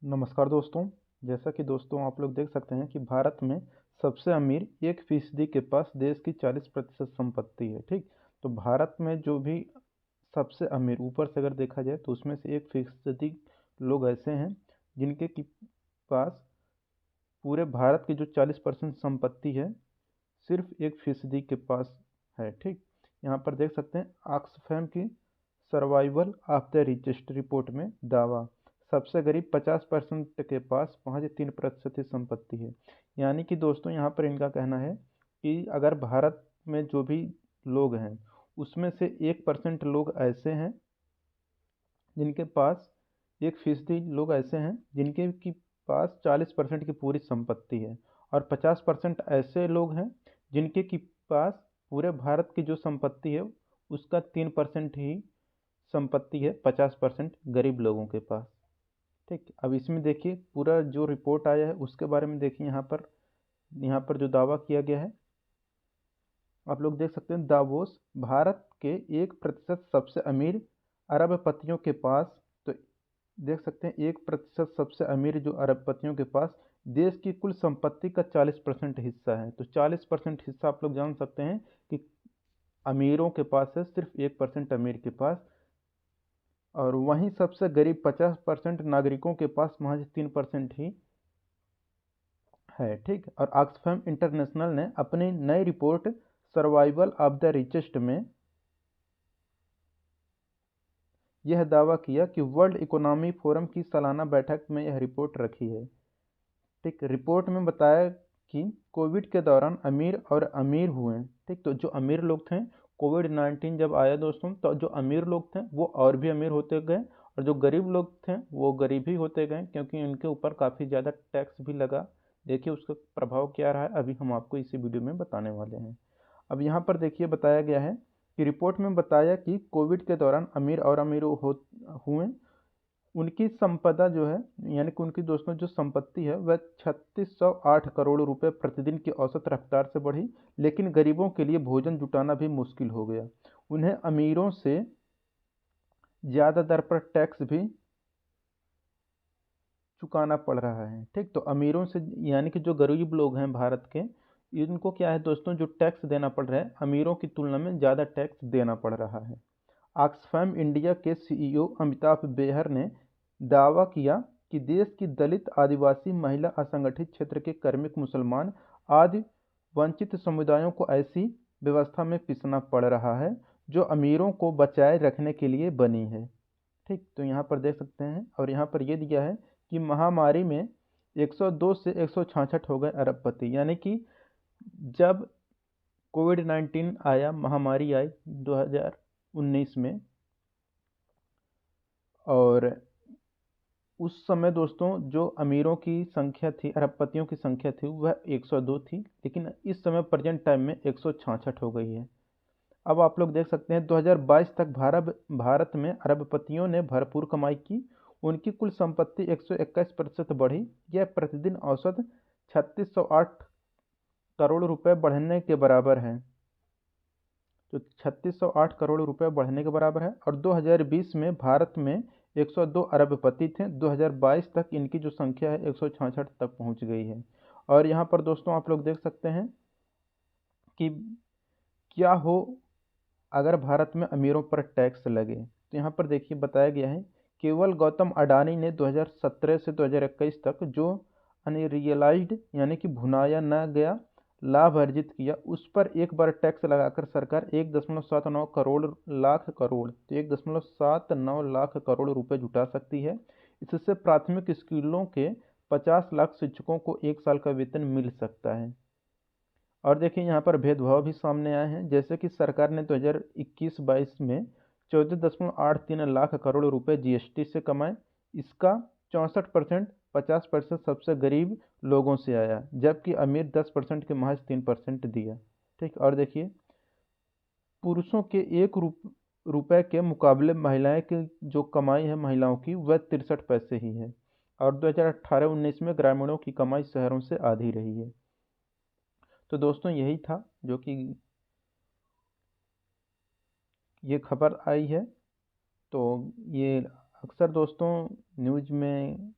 नमस्कार दोस्तों। जैसा कि दोस्तों आप लोग देख सकते हैं कि भारत में सबसे अमीर 1% के पास देश की 40% संपत्ति है। ठीक, तो भारत में जो भी सबसे अमीर ऊपर से अगर देखा जाए तो उसमें से 1% लोग ऐसे हैं जिनके की पास पूरे भारत की जो 40% संपत्ति है सिर्फ 1% के पास है। ठीक, यहाँ पर देख सकते हैं ऑक्सफैम की survival of the richest report में दावा सबसे गरीब 50% के पास महज 3% ही संपत्ति है। यानी कि दोस्तों यहाँ पर इनका कहना है कि अगर भारत में जो भी लोग हैं उसमें से 1% लोग ऐसे हैं जिनके पास 1% लोग ऐसे हैं जिनके की पास 40% की पूरी संपत्ति है और 50% ऐसे लोग हैं जिनके की पास पूरे भारत की जो संपत्ति है उसका 3% ही संपत्ति है 50% गरीब लोगों के पास। ठीक, अब इसमें देखिए पूरा जो रिपोर्ट आया है उसके बारे में देखिए। यहाँ पर जो दावा किया गया है आप लोग देख सकते हैं। दावोस भारत के 1% सबसे अमीर अरबपतियों के पास, तो देख सकते हैं 1% सबसे अमीर जो अरबपतियों के पास देश की कुल संपत्ति का 40% हिस्सा है। तो 40% हिस्सा आप लोग जान सकते हैं कि अमीरों के पास है, सिर्फ 1% अमीर के पास। और वहीं सबसे गरीब 50% नागरिकों के पास महज 3% ही है। ठीक, और ऑक्सफैम इंटरनेशनल ने अपनी नई report survival of the richest में यह दावा किया कि वर्ल्ड इकोनॉमी फोरम की सालाना बैठक में यह रिपोर्ट रखी है। ठीक, रिपोर्ट में बताया कि कोविड के दौरान अमीर और अमीर हुए। ठीक, तो जो अमीर लोग थे कोविड-19 जब आया दोस्तों तो जो अमीर लोग थे वो और भी अमीर होते गए और जो गरीब लोग थे वो गरीब ही होते गए क्योंकि उनके ऊपर काफ़ी ज़्यादा टैक्स भी लगा। देखिए उसका प्रभाव क्या रहा है अभी हम आपको इसी वीडियो में बताने वाले हैं। अब यहाँ पर देखिए बताया गया है कि रिपोर्ट में बताया कि कोविड के दौरान अमीर और अमीर हुए उनकी संपदा जो है यानी कि उनकी दोस्तों जो संपत्ति है वह 3608 करोड़ रुपए प्रतिदिन की औसत रफ्तार से बढ़ी, लेकिन गरीबों के लिए भोजन जुटाना भी मुश्किल हो गया। उन्हें अमीरों से ज़्यादा दर पर टैक्स भी चुकाना पड़ रहा है। ठीक, तो अमीरों से यानी कि जो गरीब लोग हैं भारत के इनको क्या है दोस्तों जो टैक्स देना पड़ रहा है अमीरों की तुलना में ज़्यादा टैक्स देना पड़ रहा है। ऑक्सफैम इंडिया के सीईओ अमिताभ बेहर ने दावा किया कि देश की दलित, आदिवासी, महिला, असंगठित क्षेत्र के कार्मिक, मुसलमान आदि वंचित समुदायों को ऐसी व्यवस्था में पिसना पड़ रहा है जो अमीरों को बचाए रखने के लिए बनी है। ठीक, तो यहाँ पर देख सकते हैं और यहाँ पर ये दिया है कि महामारी में 102 से 166 हो गए अरबपति। यानी कि जब कोविड-19 आया, महामारी आई 2019 में, और उस समय दोस्तों जो अमीरों की संख्या थी, अरबपतियों की संख्या थी वह 102 थी, लेकिन इस समय प्रेजेंट टाइम में 166 हो गई है। अब आप लोग देख सकते हैं 2022 तक भारत में अरबपतियों ने भरपूर कमाई की। उनकी कुल संपत्ति 121% बढ़ी। यह प्रतिदिन औसत 3608 करोड़ रुपए बढ़ने के बराबर है। तो 3608 करोड़ रुपए बढ़ने के बराबर है और 2020 में भारत में 102 अरबपति थे। 2022 तक इनकी जो संख्या है 166 तक पहुंच गई है। और यहाँ पर दोस्तों आप लोग देख सकते हैं कि क्या हो अगर भारत में अमीरों पर टैक्स लगे। तो यहाँ पर देखिए बताया गया है केवल गौतम अडानी ने 2017 से 2021 तक जो अनरियलाइज्ड यानी कि भुनाया न गया लाभ अर्जित किया उस पर एक बार टैक्स लगाकर सरकार 1.79 करोड़ तो 1.79 लाख करोड़ रुपए जुटा सकती है। इससे प्राथमिक स्कूलों के 50 लाख शिक्षकों को एक साल का वेतन मिल सकता है। और देखिए यहाँ पर भेदभाव भी सामने आए हैं, जैसे कि सरकार ने 2021-22 में 14.83 लाख करोड़ रुपए जीएसटी से कमाए। इसका 64% 50% सबसे गरीब लोगों से आया, जबकि अमीर 10% के महज 3% दिया। ठीक, और देखिए पुरुषों के रुपए के मुकाबले महिलाएं की जो कमाई है महिलाओं की वह 63 पैसे ही है। और 2018-19 में ग्रामीणों की कमाई शहरों से आधी रही है। तो दोस्तों यही था जो कि ये खबर आई है। तो ये अक्सर दोस्तों न्यूज़ में